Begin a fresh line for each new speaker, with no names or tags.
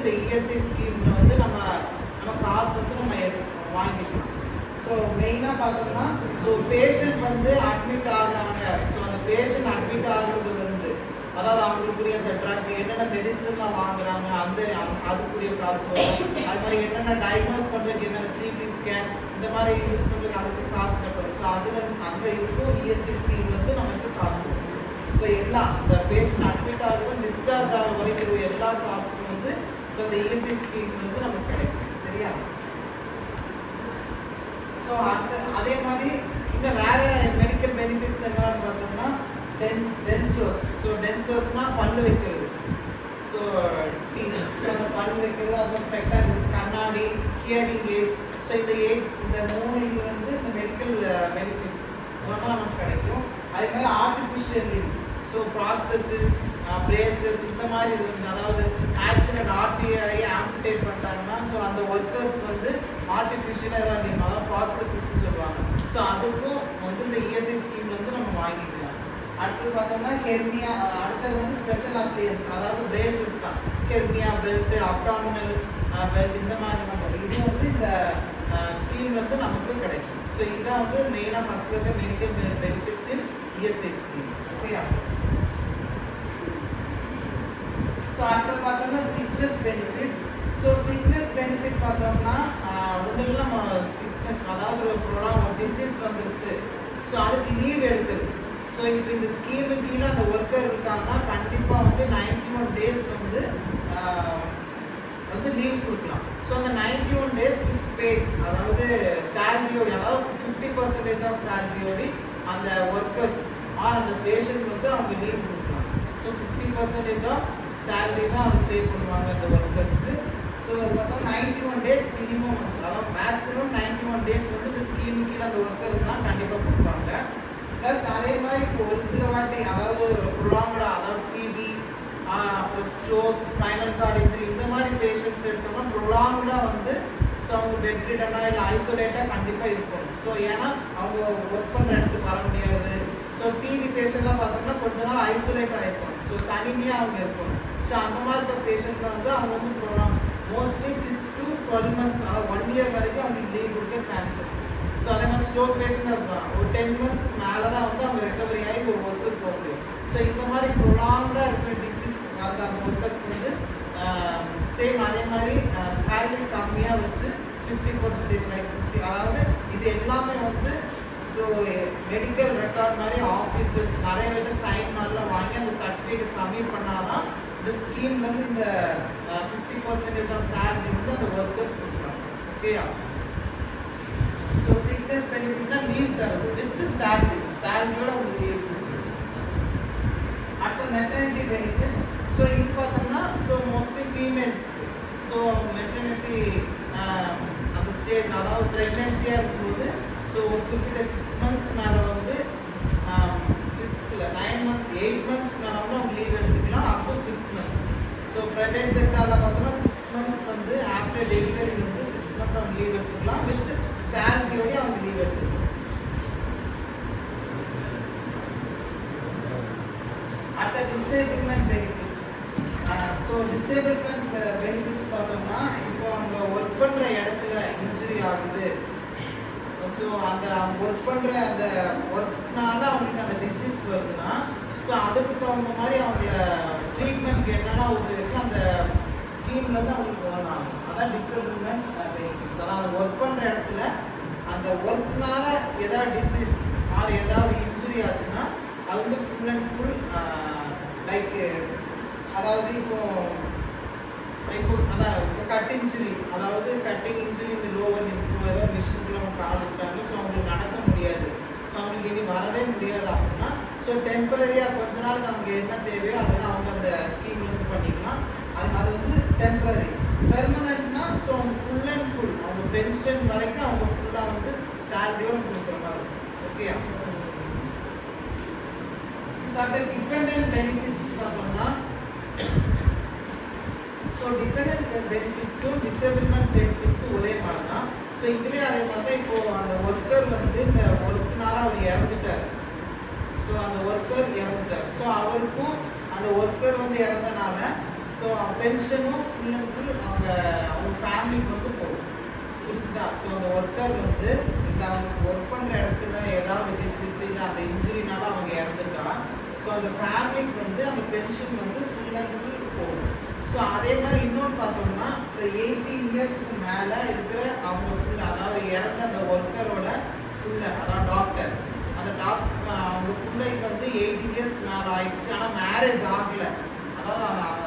இந்த இஎஸ்ஐ ஸ்கீம்ல வந்து நம்ம காசு வந்து நம்ம வாங்கிக்கலாம். ஸோ மெயினாக பார்த்தோம்னா ஸோ பேஷண்ட் வந்து அட்மிட் ஆகுறாங்க. ஸோ அந்த பேஷண்ட் அட்மிட் ஆகுறதுலேருந்து அதாவது அவங்களுக்குரிய அந்த ட்ரக் என்னென்ன மெடிசன்லாம் வாங்குறாங்க அதுக்குரிய காசு வரும். அது மாதிரி என்னென்ன டயக்னோஸ் பண்ணுறதுக்கு என்னென்ன சிடி ஸ்கேன் இந்த மாதிரி யூஸ் பண்ணுறதுக்கு அதுக்கு காசு கட்டணும். ஸோ அதில் அந்த இதுக்கும் இஎஸ்ஐ ஸ்கீம்லேருந்து நமக்கு காசு வரும். ஸோ எல்லாம் இந்த பேஷண்ட் அட்மிட் ஆகுறது டிஸ்சார்ஜ் ஆக வரைக்கும் எல்லா காசுக்கும் வந்து ஸோ அந்த இஎஸ்ஐ ஸ்கீம்லேருந்து நமக்கு கிடைக்கும். சரியா? ஸோ அதே மாதிரி இன்னும் வேற மெடிக்கல் பெனிஃபிட்ஸ் என்னன்னு பார்த்தோம்னா டென்சோஸ். ஸோ டென்சோஸ்னா பல்லு வைக்கிறது. ஸோ அந்த பல்லு வைக்கிறது, அப்புறம் ஸ்பெக்டாக்கிள்ஸ், கண்ணாடி, ஹியரிங் எய்ட்ஸ். ஸோ இந்த 3 இது வந்து இந்த மெடிக்கல் பெனிஃபிட்ஸ் மூலமாக நமக்கு கிடைக்கும். அதே மாதிரி ஆர்டிஃபிஷியல் லிம்ப். ஸோ ப்ராஸ்தசிஸ், பிரேசஸ் இந்த மாதிரி இருக்குது. அதாவது ஆக்சிடென்ட் ஆர்டிஐ ஆம்பிடேட் பண்ணிட்டாங்கன்னா ஸோ அந்த ஒர்க்கர்ஸ்க்கு வந்து ஆர்டிஃபிஷியலாக ஏதாவது லிம்ப் அதாவது ப்ராஸ்தசிஸ்ன்னு சொல்லுவாங்க. ஸோ அதுக்கும் வந்து இந்த இஎஸ்ஐ ஸ்கீம்ல வந்து நம்ம வாங்கிக்கலாம். அடுத்தது பார்த்தோம்னா ஹெர்னியா. அடுத்தது வந்து ஸ்பெஷல் அப்பியன்ஸ் அதாவது பிரேசஸ் தான். ஹெர்னியா பெல்ட், அப்டாமினல் பெல்ட் இந்த மாதிரிலாம் வரும். இது வந்து இந்த ஸ்கீம் வந்து நமக்கு கிடைக்கும். ஸோ இதான் வந்து மெயினாக ஃபர்ஸ்ட்ல இருக்க மெடிக்கல் பெனிஃபிட்ஸ் இன் இஎஸ்ஐ ஸ்கீம். ஓகேயா? ஸோ அடுத்தது பார்த்தோம்னா sickness benefit. So sickness benefit பார்த்தோம்னா ஒன்றும் நம்ம சிக்னஸ் அதாவது ஒரு டிசீஸ் வந்துருச்சு. ஸோ அதுக்கு லீவ் எடுக்கிறது. ஸோ இப்போ இந்த ஸ்கீமு கீழே அந்த ஒர்க்கர் இருக்காங்கன்னா கண்டிப்பாக வந்து 91 டேஸ் வந்து லீவ் கொடுக்கலாம். ஸோ அந்த 91 டேஸ் வித் பே அதாவது சேலரியோடு அதாவது 50% ஆஃப் சேலரியோடு அந்த ஒர்க்கர்ஸ் அந்த பேஷண்ட் வந்து அவங்க லீவ் கொடுக்கலாம். ஸோ 50% ஆஃப் சேலரி தான் அது பே பண்ணுவாங்க அந்த ஒர்க்கர்ஸ்க்கு. ஸோ அது பார்த்தா 91 டேஸ் மினிமம் அதாவது மேக்ஸிமம் 91 டேஸ் வந்து இந்த ஸ்கீமு கீழே அந்த ஒர்க்கர் தான் கண்டிப்பாக கொடுப்பாங்க. ப்ளஸ் அதே மாதிரி இப்போ ஒரு சில வாட்டி அதாவது ப்ரொலாங்கடாக அதாவது டிபி அப்புறம் ஸ்ட்ரோக், ஸ்பைனல் கார்டு இன்ஜுரி இந்த மாதிரி பேஷண்ட்ஸ் எடுத்தோம்னா ப்ரொலாங்கடாக வந்து ஸோ அவங்க பெட் ரிடனாக இல்லை ஐசோலேட்டாக கண்டிப்பாக இருக்கணும். ஸோ ஏன்னா அவங்க ஒர்க் பண்ணுற இடத்துக்கு வர முடியாது. ஸோ டிபி பேஷண்ட்லாம் பார்த்தோம்னா கொஞ்ச நாள் ஐசோலேட் ஆகிருக்கணும். ஸோ தனிமையாக அவங்க இருக்கணும். ஸோ அந்த மாதிரி இருக்க பேஷண்ட்டில் வந்து அவங்க வந்து மோஸ்ட்லி 6 to 12 months அதாவது 1 year வரைக்கும் அவங்களுக்கு லீவ் கொடுக்க சான்ஸ் இருக்குது. ஸோ அதே மாதிரி ஸ்ட்ரோக் பேஷண்ட் இருக்கலாம் ஒரு 10 months மேலே தான் வந்து அவங்க ரெக்கவரி ஆகி ஒரு ஒர்க்குக்கு போக முடியும். ஸோ இந்த மாதிரி ப்ரொலாங்காக இருக்கிற டிசீஸ் அந்த ஒர்க்கர்ஸ்க்கு வந்து சேம் அதே மாதிரி சேலரி கம்மியாக வச்சு 50% லைக் 50 அதாவது இது எல்லாமே வந்து ஸோ மெடிக்கல் ரெக்கார்ட் மாதிரி ஆஃபீஸர்ஸ் நிறைய பேர் சைன் மாதிரிலாம் வாங்கி அந்த சர்டிஃபிகேட் சப்மிட் பண்ணாதான் இந்த ஸ்கீம்லேருந்து இந்த 50% ஆஃப் சேலரி வந்து அந்த ஒர்க்கர்ஸ் கொடுக்குறாங்க. ஓகேயா? ஸோ சிக்னஸ் பெனிஃபிட்னா லீவ் தருது வித் சேலரியோட உங்களுக்கு லீவ் கொடுக்குறது. அடுத்த மெட்டர்னிட்டி பெனிஃபிட்ஸ். ஸோ இது பார்த்தோம்னா ஸோ மோஸ்ட்லி ஃபீமேல்ஸ்க்கு ஸோ மெட்டர்னிட்டி அந்த ஸ்டேஜ் அதாவது ப்ரெக்னென்சியாக இருக்கும்போது ஸோ ஒரு குறிப்பிட்ட 6 months மேலே வந்து 9 months 8 months மேலே வந்து அவங்க லீவ் எடுத்துக்கலாம் up to 6 months. So private செக்டாரில் பார்த்தோம்னா 6 months வந்து ஆஃப்டர் டெலிவரி வந்து 6 months அவங்க லீவ் எடுத்துக்கலாம் வித் சேலரியோட அவங்க லீவ் எடுத்துக்கலாம். அடுத்த disablement benefits. So disablement benefits பார்த்தோம்னா இப்போ அவங்க ஒர்க் பண்ணுற இடத்துல இன்ஜுரி ஆகுது. ஸோ அந்த ஒர்க் பண்ணுற அந்த ஒர்க்னால அவங்களுக்கு அந்த டிசீஸ் வருதுன்னா ஸோ அதுக்கு தகுந்த மாதிரி அவங்கள ட்ரீட்மெண்ட் என்னென்னா உதவி இருக்குது அந்த ஸ்கீம்லேருந்து அவங்களுக்கு ஏர்ன் ஆகும். அதான் டிசேபிள்மெண்ட் பெனிஃபிட்ஸ். அதான் ஒர்க் பண்ணுற இடத்துல அந்த ஒர்க்னால ஏதாவது டிசீஸ் ஆர் ஏதாவது இன்ஜுரி ஆச்சுன்னா அது வந்து ஃபுல் அண்ட் ஃபுல் லைக் அதாவது இப்போ அதான் இப்போ கட் இன்ஜுரி அதாவது கட்டிங் இன்ஜுரி இந்த லோவர் இப்போ ஏதாவது மிஷினுக்குள்ள அவங்க கால் விட்டாங்க. ஸோ அவங்களுக்கு நடக்க முடியாது. ஸோ அவங்களுக்கு இனி வரவே முடியாது அப்படின்னா ஸோ டெம்பரரியாக கொஞ்ச நாளுக்கு அவங்க என்ன தேவையோ அதெல்லாம் அவங்க அந்த ஸ்கீம்லேருந்து பண்ணிக்கலாம். அது வந்து டெம்பரரி. பெர்மனன்ட்னா ஸோ அவங்க ஃபுல் அண்ட் ஃபுல் அவங்க பென்ஷன் வரைக்கும் அவங்க ஃபுல்லாக வந்து சேலரியோடு கொடுக்குற மாதிரி இருக்கும். ஓகே? ஸோ அந்த டிபெண்டன்ட் பெனிஃபிட்ஸ் பார்த்தோம்னா ஸோ டிபெண்டன்ட் பெனிஃபிட்ஸும் டிசேபிள்மெண்ட் பெனிஃபிட்ஸும் ஒரே மாதிரி தான். ஸோ இதுலேயே அதே மாதிரி தான் இப்போது அந்த ஒர்க்கர் வந்து இந்த ஒர்க்னால அவர் இறந்துட்டார். ஸோ அந்த ஒர்க்கர் இறந்துட்டார். ஸோ அவருக்கும் அந்த ஒர்க்கர் வந்து இறந்தனால ஸோ பென்ஷனும் ஃபுல் அண்ட் ஃபுல் அவங்க ஃபேமிலிக்கு வந்து போகும். புரிஞ்சுதா? ஸோ அந்த ஒர்க்கர் வந்து இந்த அவங்க ஒர்க் பண்ணுற இடத்துல ஏதாவது டிசீஸ் இல்லை அந்த இன்ஜுரினால அவங்க இறந்துட்டா, ஸோ அந்த ஃபேமிலிக்கு வந்து அந்த பென்ஷன் வந்து ஃபுல் அண்ட் ஃபுல் போகும். ஸோ அதே மாதிரி இன்னொன்று பார்த்தோம்னா, ஸோ 18 இயர்ஸ்க்கு மேலே இருக்கிற அவங்க புள்ள, அதாவது இறந்த அந்த ஒர்க்கரோட புள்ள, அதாவது டாக்டர், அந்த அவங்க பிள்ளைக்கு வந்து 18 இயர்ஸ்க்கு மேலே ஆயிடுச்சு, ஆனால் மேரேஜ் ஆகலை.